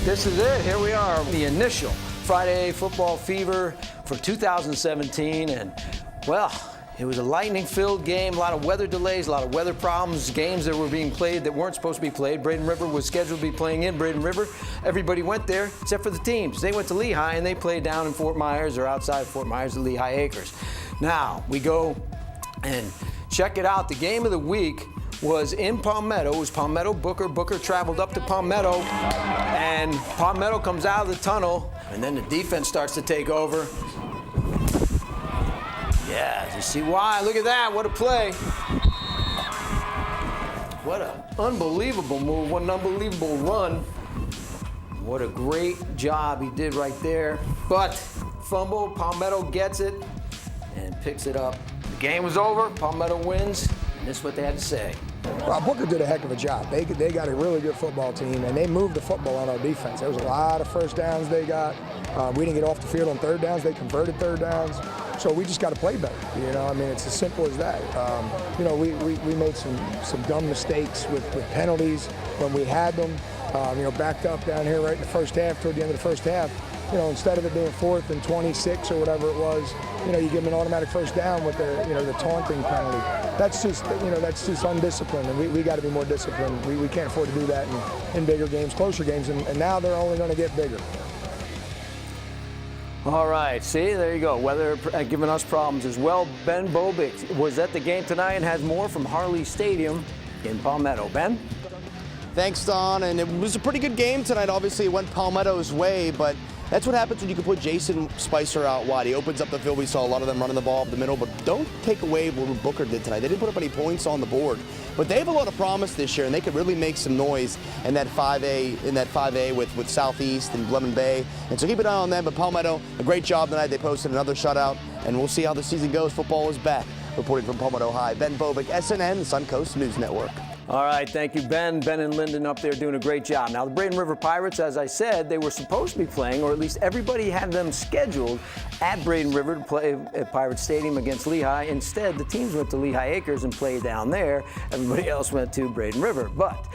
This is it. Here we are, the initial Friday football fever for 2017. And, well, it was a lightning-filled game, a lot of weather delays, a lot of weather problems, games that were being played that weren't supposed to be played. Braden River was scheduled to be playing in Braden River. Everybody went there except for the teams. They went to Lehigh, and they played down in Fort Myers or outside of Fort Myers at Lehigh Acres. Now, we go and check it out. The game of the week was in Palmetto. It was Palmetto Booker. Booker traveled up to Palmetto, and Palmetto comes out of the tunnel, and then the defense starts to take over. Yeah, you see why? Look at that, what a play. What an unbelievable move, what an unbelievable run. What a great job he did right there. But fumble, Palmetto gets it and picks it up. The game was over, Palmetto wins, and this is what they had to say. Well, Booker did a heck of a job. They got a really good football team, and they moved the football on our defense. There was a lot of first downs they got. We didn't get off the field on third downs. They converted third downs. So we just got to play better. You know, I mean, it's as simple as that. You know, we made some dumb mistakes with penalties when we had them. You know, backed up down here right in the first half, toward the end of the first half. You know, instead of it being 4th and 26 or whatever it was, you know, you give them an automatic first down with the, you know, the taunting penalty. That's just, you know, that's just undisciplined, and we got to be more disciplined. We can't afford to do that in bigger games, closer games, and now they're only going to get bigger. All right, see, there you go. Weather giving us problems as well. Ben Bobick was at the game tonight and has more from HARDEE Stadium in Palmetto. Ben? Thanks, Don, and it was a pretty good game tonight. Obviously, it went Palmetto's way, but that's what happens when you can put Jason Spicer out wide. He opens up the field. We saw a lot of them running the ball up the middle, but don't take away what Booker did tonight. They didn't put up any points on the board, but they have a lot of promise this year, and they could really make some noise in that 5A with Southeast and Lemon Bay. And so keep an eye on them. But Palmetto, a great job tonight. They posted another shutout, and we'll see how the season goes. Football is back. Reporting from Palmetto High, Ben Bobick, SNN, the Suncoast News Network. All right, thank you, Ben. Ben and Lyndon up there doing a great job. Now, the Braden River Pirates, as I said, they were supposed to be playing, or at least everybody had them scheduled at Braden River to play at Pirate Stadium against Lehigh. Instead, the teams went to Lehigh Acres and played down there. Everybody else went to Braden River. But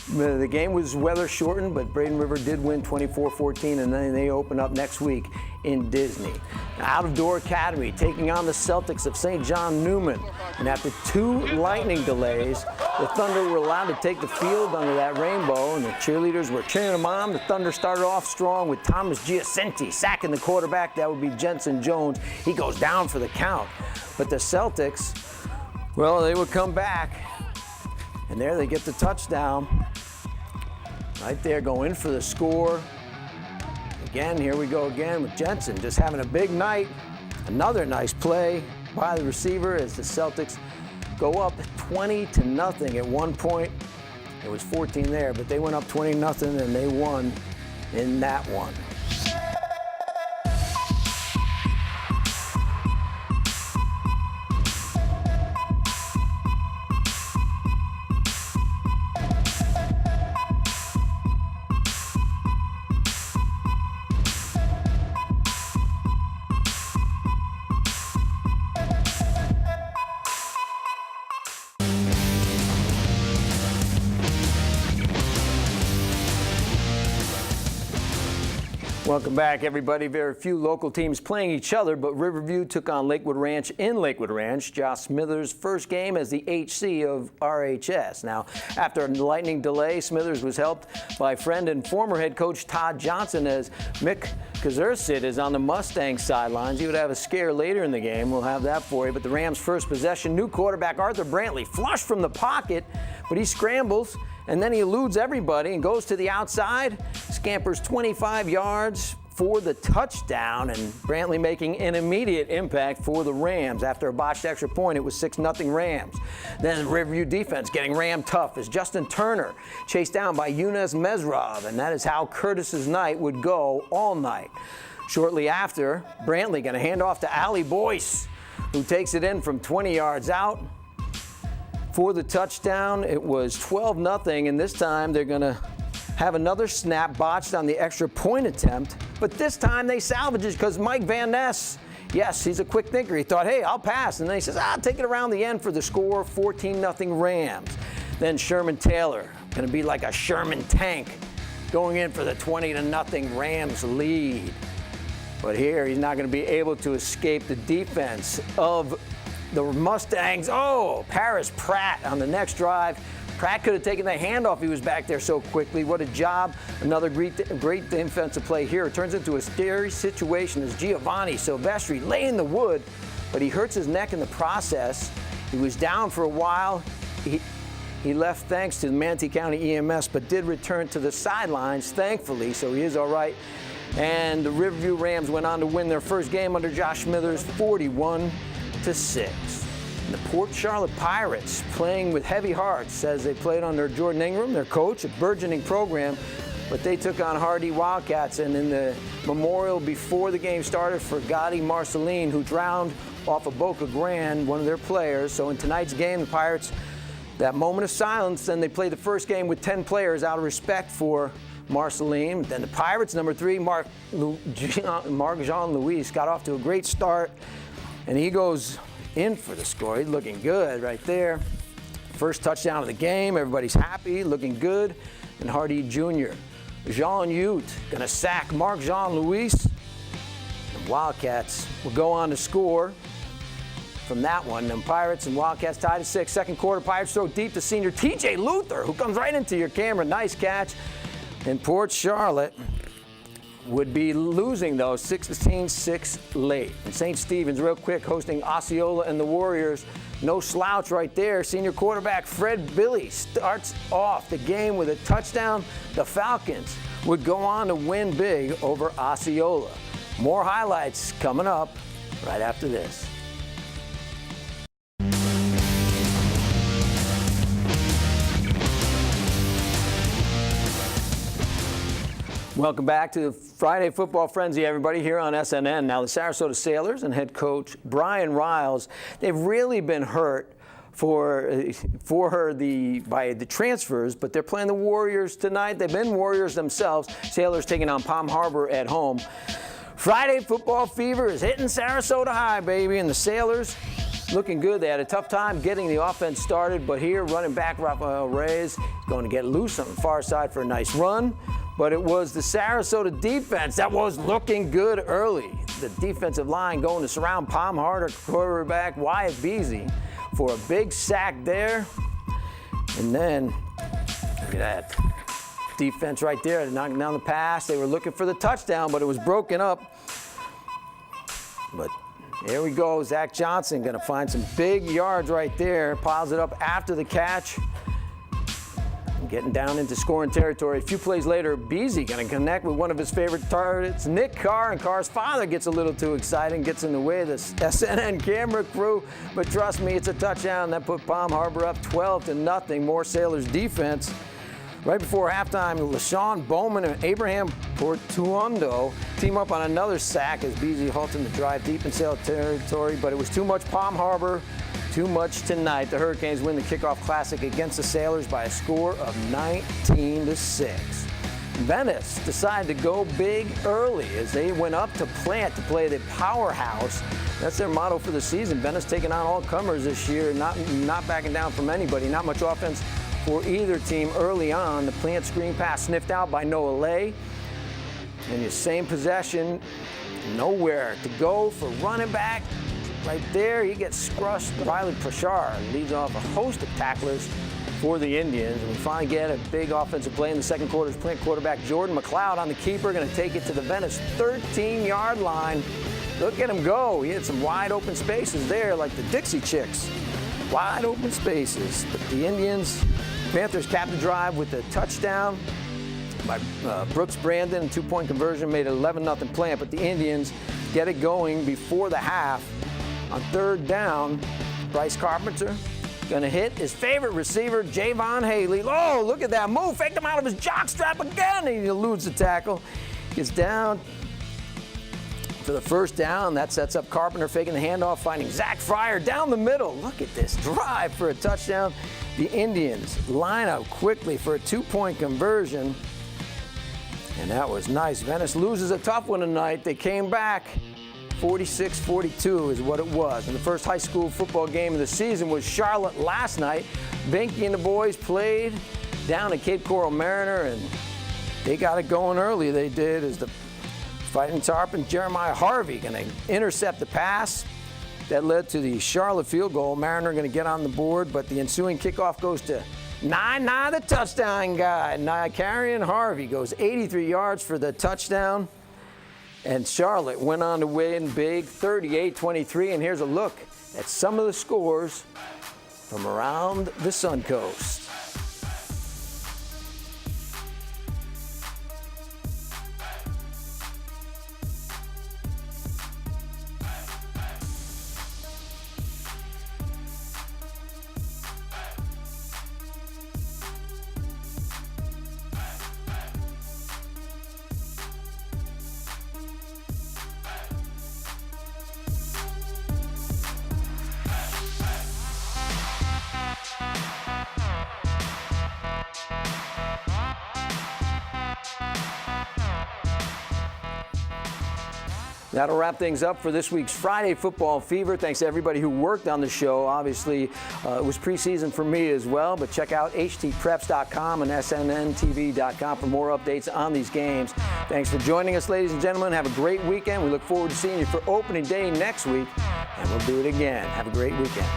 the game was weather shortened, but Braden River did win 24-14, and then they open up next week in Disney. Out-of-door Academy taking on the Celtics of St. John Neumann. And after 2 lightning delays, the Thunder were allowed to take the field under that rainbow, and the cheerleaders were cheering them on. The Thunder started off strong with Thomas Giacinti sacking the quarterback. That would be Jensen Jones. He goes down for the count. But the Celtics, well, they would come back, and there they get the touchdown. Right there, go in for the score. Again, here we go again with Jensen, just having a big night. Another nice play by the receiver as the Celtics go up 20-0 at one point. It was 14 there, but they went up 20-0 and they won in that one. Welcome back, everybody. Very few local teams playing each other, but Riverview took on Lakewood Ranch in Lakewood Ranch. Josh Smithers' first game as the HC of RHS. Now, after a lightning delay, Smithers was helped by friend and former head coach Todd Johnson as Mick Kazursit is on the Mustang sidelines. He would have a scare later in the game. We'll have that for you. But the Rams' first possession, new quarterback Arthur Brantley flushed from the pocket, but he scrambles, and then he eludes everybody and goes to the outside, scampers 25 yards for the touchdown, and Brantley making an immediate impact for the Rams. After a botched extra point, it was 6-0 Rams. Then Riverview defense getting rammed tough as Justin Turner chased down by Yunus Mesrov, and that is how Curtis's night would go all night. Shortly after, Brantley going to hand off to Ali Boyce, who takes it in from 20 yards out. For the touchdown, it was 12-0, and this time they're going to have another snap botched on the extra point attempt, but this time they salvage it because Mike Van Ness, yes, he's a quick thinker. He thought, hey, I'll pass, and then he says, take it around the end for the score, 14-0 Rams. Then Sherman Taylor, going to be like a Sherman tank, going in for the 20-0 Rams lead. But here, he's not going to be able to escape the defense of the Mustangs. Oh, Paris Pratt on the next drive. Pratt could have taken the handoff. He was back there so quickly. What a job. Another great defensive play here. It turns into a scary situation as Giovanni Silvestri laying the wood, but he hurts his neck in the process. He was down for a while. He left thanks to the Manatee County EMS, but did return to the sidelines, thankfully, so he is all right. And the Riverview Rams went on to win their first game under Josh Smithers, 41-6. And the Port Charlotte Pirates, playing with heavy hearts as they played under Jordan Ingram, their coach, a burgeoning program, but they took on HARDEE Wildcats. And in the memorial before the game started for Gotti Marceline, who drowned off of Boca Grande, one of their players. So in tonight's game, the Pirates, that moment of silence, then they played the first game with 10 players out of respect for Marceline. Then the Pirates, number 3, Mark Jean-Louis, got off to a great start, and he goes in for the score. He's looking good right there. First touchdown of the game. Everybody's happy, looking good. And HARDEE Jr. Jean Ute going to sack Mark Jean-Louis. The Wildcats will go on to score from that one. And Pirates and Wildcats tied at 6. Second quarter, Pirates throw deep to senior TJ Luther, who comes right into your camera. Nice catch. And Port Charlotte would be losing, though, 16-6 late. And St. Stephen's, real quick, hosting Osceola and the Warriors. No slouch right there. Senior quarterback Fred Billy starts off the game with a touchdown. The Falcons would go on to win big over Osceola. More highlights coming up right after this. Welcome back to Friday Football Frenzy, everybody, here on SNN. Now, the Sarasota Sailors and head coach Brian Riles, they've really been hurt by the transfers, but they're playing the Warriors tonight. They've been Warriors themselves. Sailors taking on Palm Harbor at home. Friday football fever is hitting Sarasota high, baby, and the Sailors looking good. They had a tough time getting the offense started, but here, running back Rafael Reyes is going to get loose on the far side for a nice run. But it was the Sarasota defense that was looking good early. The defensive line going to surround Palm Harbor quarterback Wyatt Beasy for a big sack there. And then, look at that defense right there, knocking down the pass. They were looking for the touchdown, but it was broken up. But here we go. Zach Johnson going to find some big yards right there. Piles it up after the catch. Getting down into scoring territory. A few plays later, Beasy going to connect with one of his favorite targets, Nick Carr, and Carr's father gets a little too excited, gets in the way of the SNN camera crew. But trust me, it's a touchdown that put Palm Harbor up 12-0. More Sailors defense. Right before halftime, LaShawn Bowman and Abraham Portuondo team up on another sack as Beasy halted the drive deep in Sailor territory, but it was too much Palm Harbor. Too much tonight. The Hurricanes win the kickoff classic against the Sailors by a score of 19-6. Venice decided to go big early as they went up to Plant to play the powerhouse. That's their motto for the season. Venice taking on all comers this year, not backing down from anybody. Not much offense for either team early on. The Plant screen pass sniffed out by Noah Lay. And the same possession, nowhere to go for running back. Right there, he gets crushed. Riley Pritchard leads off a host of tacklers for the Indians. And we finally get a big offensive play in the second quarter. Plant quarterback Jordan McLeod on the keeper, going to take it to the Venice 13-yard line. Look at him go. He had some wide open spaces there like the Dixie Chicks. Wide open spaces. But the Panthers capped the drive with a touchdown by Brooks Brandon. A two-point conversion made it 11-0 Plant. But the Indians get it going before the half. On third down, Bryce Carpenter going to hit his favorite receiver, Javon Haley. Oh, look at that move. Faked him out of his jockstrap again. And he eludes the tackle. Gets down for the first down. That sets up Carpenter faking the handoff, finding Zach Fryer down the middle. Look at this drive for a touchdown. The Indians line up quickly for a two-point conversion. And that was nice. Venice loses a tough one tonight. They came back. 46-42 is what it was. And the first high school football game of the season was Charlotte last night. Binky and the boys played down at Cape Coral Mariner, and They got it going early, they did, as the Fighting Tarpon Jeremiah Harvey going to intercept the pass that led to the Charlotte field goal. Mariner going to get on the board, but the ensuing kickoff goes to Nye, the touchdown guy. Nye Carrion Harvey goes 83 yards for the touchdown. And Charlotte went on to win big, 38-23. And here's a look at some of the scores from around the Suncoast. That'll wrap things up for this week's Friday Football Fever. Thanks to everybody who worked on the show. Obviously, it was preseason for me as well, but check out htpreps.com and snnTV.com for more updates on these games. Thanks for joining us, ladies and gentlemen. Have a great weekend. We look forward to seeing you for opening day next week, and we'll do it again. Have a great weekend.